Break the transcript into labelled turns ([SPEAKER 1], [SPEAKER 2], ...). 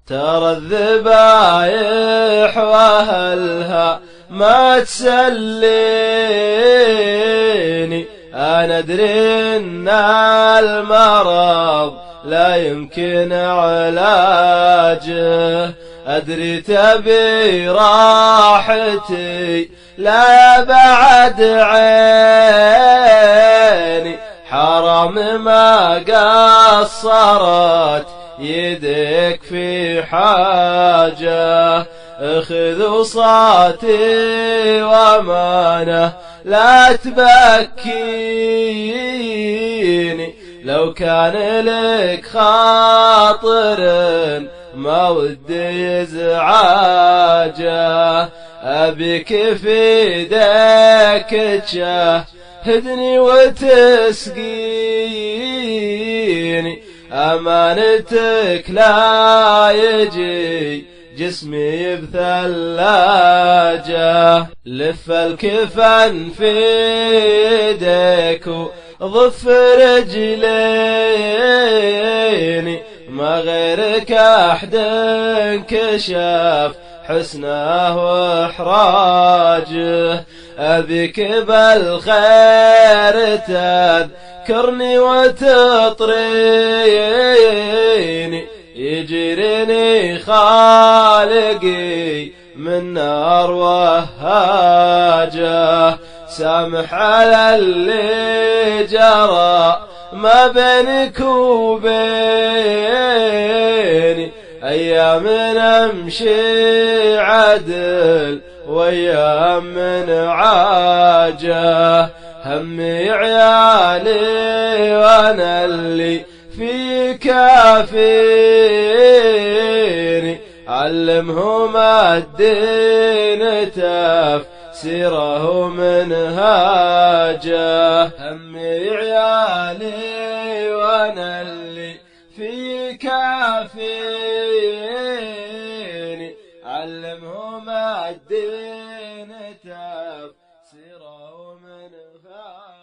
[SPEAKER 1] ترى الذبايح واهلها ما تسليني، أنا أدري إن المرض لا يمكن علاجه، أدري تبي راحتي لا بعد عيني، حرام ما قصرت يدك في حاجة، اخذ وصاتي وامانه لا تبكيني، لو كان لك خاطر ما ودي ازعاجه، ابيك في يدك تشاهدني وتسقيني، أمانتك لا يجي جسمي بثلاجة، لف الكفن في يديك وضف رجليني، ما غيرك أحد كشف حسنه وإحراجه، أبيك بالخير تذكرني وتطريني، يجرني خالقي من نار وهاجه، سامح على اللي جرى ما بينك وبيني، أيام نمشي عدل وأيام من عاجه، همي عيالي وأنا اللي في كافيني، علمهم الدين تفسيره منهاجه، همي عيالي وأنا اللي في كافيني، علمهم الدين تفسيره منهاجه.